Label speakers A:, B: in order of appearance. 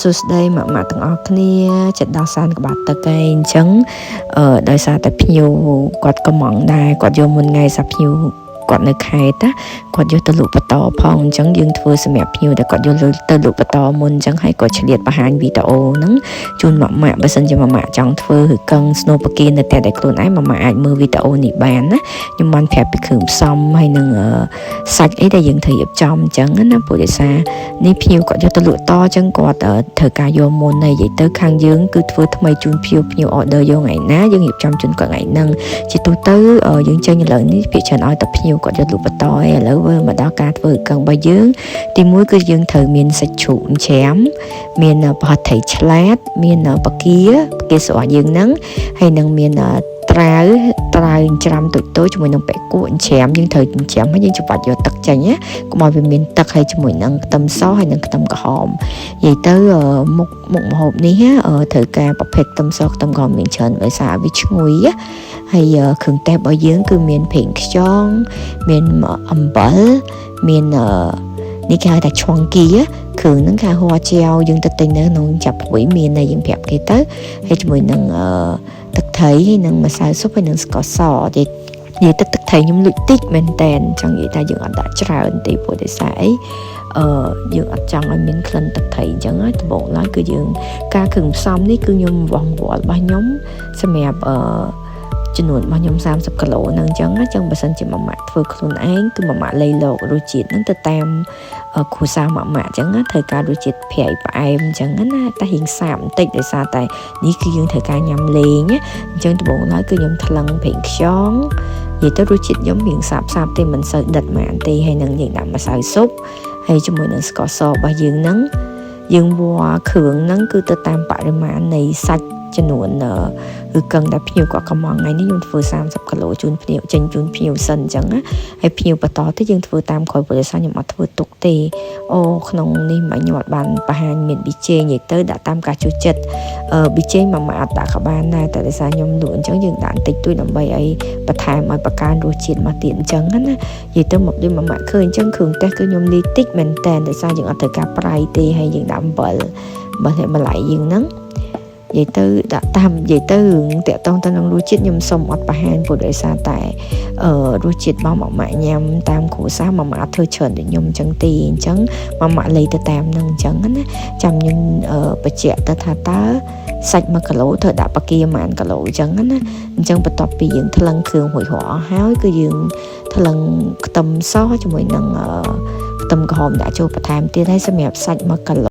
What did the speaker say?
A: សួស្តីម៉ាក់ទាំងអស់គ្នាចិត្តដល់សានក្បាត់ទឹកឯងអញ្ចឹងដោយសារតែភ្ញៀវគាត់កំងដែរគាត់យកមុនថ្ងៃសាភ្ញៀវគាត់នៅខេត្តគាត់យកទៅលក់បន្តផងអញ្ចឹងយើងធ្វើសម្រាប់ភ្ញៀវដែលគាត់យកទៅលក់បន្តមុនអញ្ចឹងហើយគាត់ឆ្លៀតបង្ហាញវីដេអូហ្នឹងជូនម៉ាក់បើសិនជាម៉ាក់ចង់ធ្វើឬកឹងស្នូប្រគីនៅតែដែលខ្លួនឯងម៉ាក់អាចមើលវីដេអូនេះបានណាខ្ញុំបានប្រាប់ពីគ្រឿងផ្សំហើយនឹងសាច់អីដែលយើងត្រូវរៀបចំអញ្ចឹងណាព្រោះដោយសារនេះភ្ញៀវគាត់យកទៅលក់តអញ្ចឹងគាត់ត្រូវការយកមុនហើយនិយាយទៅខាងយើងគឺធ្វើថ្មីជូនភ្ញៀវ order យកថ្ងៃណាយើងរៀបចំជូនគាត់ថ្ងៃហ្នឹងជាទូទៅយើងចេញឥឡូវនេះភាគច្រើនឲ្យតែភ្ញៀវគាត់យកលក់បន្តឯឥឡូវមកដល់ការធ្វើកឹងរបស់យើងទីមួយគឺយើងត្រូវមានសាច់ជ្រូកច្រាមមានប្រហិតត្រីឆ្លាតមានបកាស្រស់យើងហ្នឹងហើយនឹងមានត្រាវច្រាំតូចជាមួយនឹងបែកគួរច្រាមយើងត្រូវច្រាមហើយយើងច្បាច់យកទឹកចេញណាកុំឲ្យវាមានទឹកហើយជាមួយនឹងខ្ទឹមសហើយនឹងខ្ទឹមក្រហមនិយាយទៅមុខម្ហូបនេះត្រូវការប្រភេទខ្ទឹមសខ្ទឹមក្រហមមានច្រើនដោយសារវាឈ្ងុយហើយគ្រឿងទេសរបស់យើងគឺមានប្រេងខ្យងមានអំបិលមាននេះគេហៅថាឈ្វងគីគ្រឿងហ្នឹងគេហៅជាវយើងទៅទិញនៅក្នុងចាប់ព្រួយមានតែយើងប្រាប់គេទៅហើយជាមួយនឹងទឹកត្រីហើយនឹងម្សៅស៊ុបហើយនឹងស្ករសនិយាយទឹកត្រីខ្ញុំលួចតិចមែនតែនចង់និយាយថាយើងអត់ដាក់ច្រើនទេព្រោះដោយសារអីយើងអត់ចង់ឲ្យមានក្លិនទឹកត្រីអញ្ចឹងហើយដំបូងឡើយគឺយើងការគ្រឿងផ្សំនេះគឺខ្ញុំវង្វល់របស់ខ្ញុំសម្រាប់ចំនួនរបស់ខ្ញុំ30គីឡូហ្នឹងអញ្ចឹងបើសិនជាម៉ាក់ធ្វើខ្លួនឯងគឺម៉ាក់លៃលោករសជាតិហ្នឹងទៅតាមគ្រួសារម៉ាក់អញ្ចឹងត្រូវការរសជាតិប្រៃផ្អែមអញ្ចឹងណាតែរៀងសាបបន្តិចដោយសារតែនេះគឺយើងត្រូវការញ៉ាំលេងអញ្ចឹងដំបូងឡើយគឺខ្ញុំថ្លឹងប្រេងខ្យងនិយាយទៅរសជាតិខ្ញុំរៀងសាបទេមិនសូវដិតហ្មងទេហើយនឹងយើងដាក់ម្សៅស៊ុបហើយជាមួយនឹងស្ករសរបស់យើងហ្នឹងយើងវល់គ្រឿងហ្នឹងគឺទៅតាមបរិមាណនៃសាច់ចំនួនគឺកឹងដែលភ្ញៀវគាត់កំងថ្ងៃនេះខ្ញុំធ្វើ30គីឡូជូនភ្ញៀវចេញជូនភ្ញៀវសិនអញ្ចឹងណាហើយភ្ញៀវបន្តទៅយើងធ្វើតាមក្រោយព្រោះសារខ្ញុំអត់ធ្វើទុកទេក្នុងនេះមកខ្ញុំអត់បានបង្ហាញមានប៊ីចេងនិយាយទៅដាក់តាមការចូលចិត្តប៊ីចេងមកអត់ដាក់ក៏បានដែរតែដោយសារខ្ញុំលក់អញ្ចឹងយើងដាក់បន្តិចតួចដើម្បីឲ្យបន្ថែមឲ្យបង្កើនរសជាតិមកទៀតអញ្ចឹងណានិយាយទៅមកដូចម៉ាក់ឃើញអញ្ចឹងគ្រឿងទេសគឺខ្ញុំលាយតិចមែនតែនដោយសារយើងអត់ត្រូវការប្រៃទេហើយយើងដាក់អំបិលម្ល៉ៃយើងហ្នឹងនិយាយទៅដាក់តាមនិយាយទៅរឿងតាក់ទងទៅនឹងរសជាតិខ្ញុំសុំអត់បង្ហាញព្រោះដោយសារតែរសជាតិរបស់ម៉ាក់ញ៉ាំតាមគ្រួសារម៉ាក់អត់ធ្វើច្រើនដូចខ្ញុំអញ្ចឹងទេអញ្ចឹងម៉ាក់លៃទៅតាមនឹងអញ្ចឹងណាចាំខ្ញុំបញ្ជាក់ទៅថាតើសាច់1គីឡូត្រូវដាក់បកាប៉ុន្មានគីឡូអញ្ចឹងណាអញ្ចឹងបន្ទាប់ពីយើងថ្លឹងគ្រឿងរួចរាល់ហើយគឺយើងថ្លឹងខ្ទឹមសជាមួយនឹងខ្ទឹមក្រហមដាក់ចូលបន្ថែមទៀតហើយសម្រាប់សាច់1គីឡូ